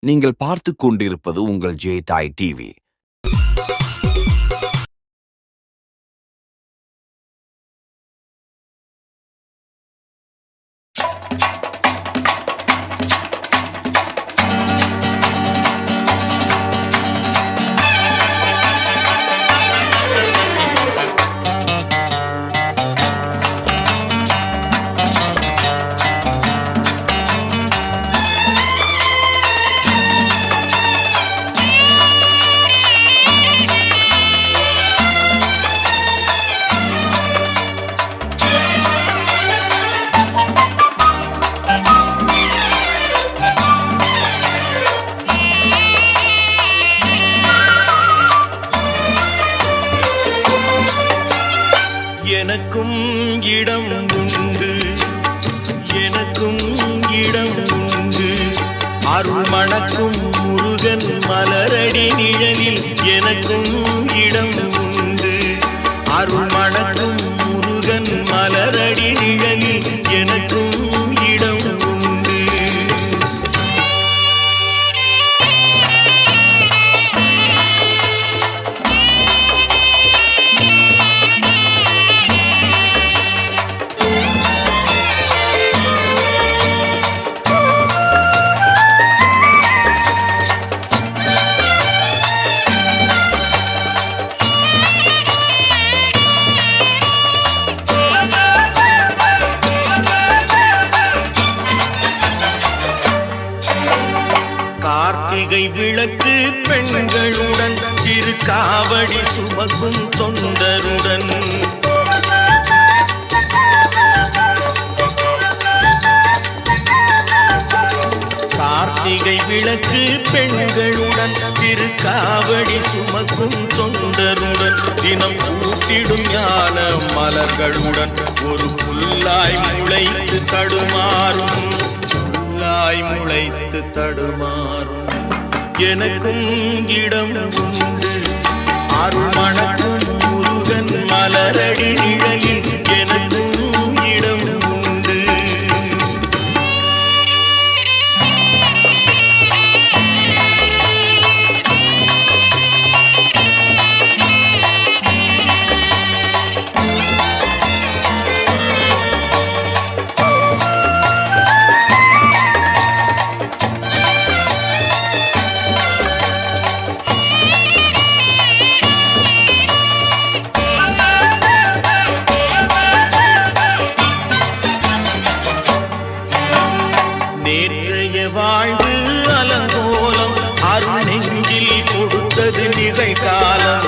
நீங்கள் பார்த்து கொண்டிருப்பது உங்கள் ஜே தாய் டிவி. எனக்கும் இடம் உண்டு, எனக்கும் இடம் உண்டு, அருள் மணக்கும் முருகன் மலரடி நிழலில் எனக்கும் இடம் உண்டு, அருள் மணக்கும் முருகன் மலரடி நிழலில் எனக்கும் இடம் உண்டு. கார்த்திகை விளக்கு பெண்களுடன் திருக்காவடி சுமக்கும் தொண்டருடன் கார்த்திகை விளக்கு பெண்களுடன் திருக்காவடி சுமக்கும் தொண்டருடன் தினம் கூட்டிடும் ஞான மலர்களுடன் ஒரு புல்லாய் முளைத்து தடுமாறும், புல்லாய் முளைத்து தடுமாறும். எனக்கும் இடம் உண்டு, அருள் மணக்கும் முருகன் மலரடி நிழலில் எனக்கும் இடம் உண்டு. நேற்றைய வாழ்வு அலங்கோலம் அருள் நெஞ்சில் கொடுத்தது நிகழ்காலம்,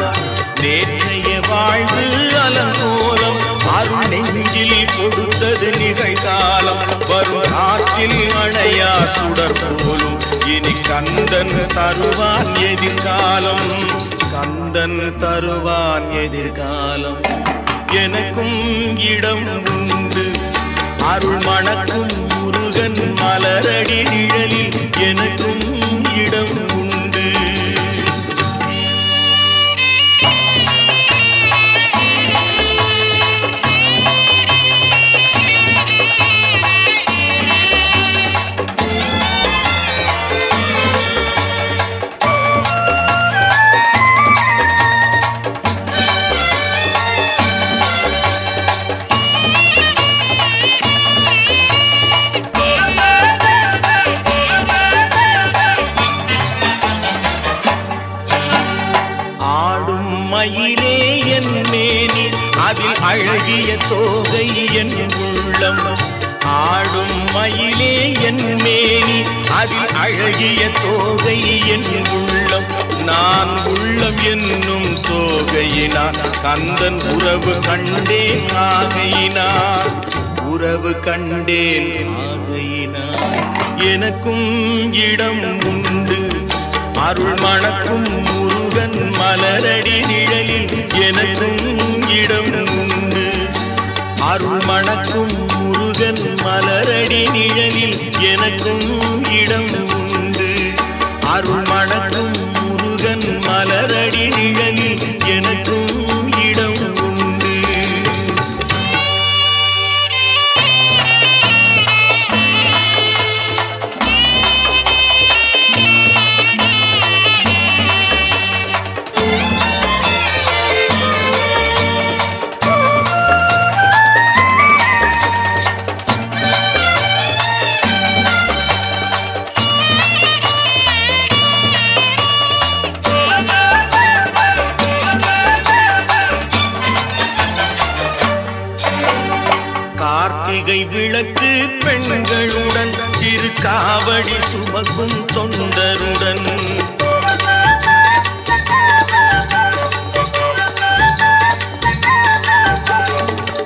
நேற்றைய வாழ்வு அலங்கோலம் அருள் நெஞ்சில் கொடுத்தது நிகழ்காலம். வரும் காற்றில் அணையா சுடர் போலும் இனி கந்தன் தருவான் எதிர்காலம், கந்தன் தருவான் எதிர்காலம். எனக்கும் இடம் உண்டு, அருள் மணக்கும் முருகன் மலரடி நிழலில் எனக்கும் இடம் உண்டு. மயிலே என் மேனி அதில் அழகிய தோகை என் உள்ளம், ஆடும் மயிலே என் மேனி அதில் அழகிய தோகை என் உள்ளம். நான் உள்ளம் என்னும் தோகையினார் கந்தன் உறவு கண்டேன் ஆகையினார், உறவு கண்டேன் ஆகையினார். எனக்கும் இடம் உண்டு, அருள் மணக்கும் முருகன் மலரடி நிழலில் எனக்கும் இடம் உண்டு, அருள் மணக்கும் முருகன் மலரடி நிழலில் எனக்கும் இடம் உண்டு, அருள் மணக்கும் முருகன் மலரடி நிழலில் எனக்கும் இடம் உண்டு. திருக்காவடி சுமக்கும் தொண்டருடன்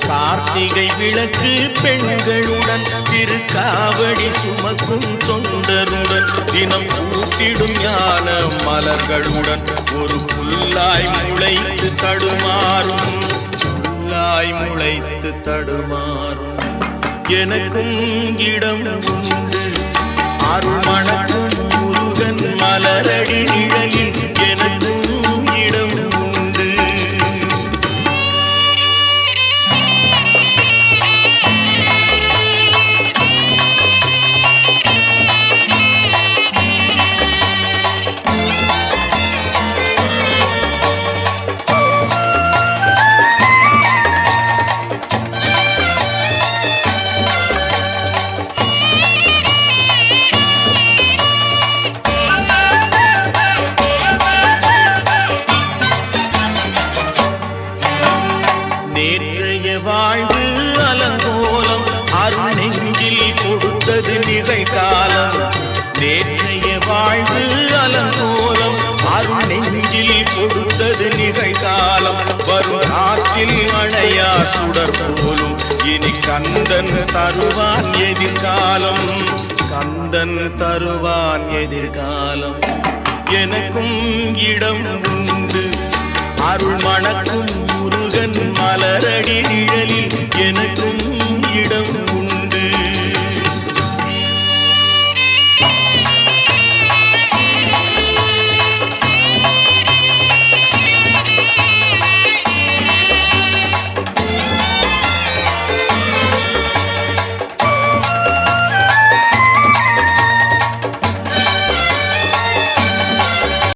கார்த்திகை விளக்கு பெண்களுடன் திருக்காவடி சுமக்கும் தொண்டருடன் தினம் கூட்டிடும் ஞான மலர்களுடன் ஒரு புல்லாய் முளைத்து தடுமாறும் எனக்கும் இடம் உண்டு அருள்மணக்கும் முருகன் மலரடி நிழலில் எனக்கும் இடம் உண்டு. நேற்றைய வாழ்வு அலங்கோலம் அருள் நெஞ்சில் கொடுத்தது நிகழ்காலம். நேற்றைய வாழ்வு அலங்கோலம் அருள் நெஞ்சில் கொடுத்தது நிகழ்காலம். வரும் காற்றில் அணையா சுடர் போலும் இனி கந்தன் தருவான் எதிர்காலம். கந்தன் தருவான் எதிர்காலம். எனக்கும் இடம் உண்டு அருள் மணக்கும் முருகன் மலரடி நிழலில்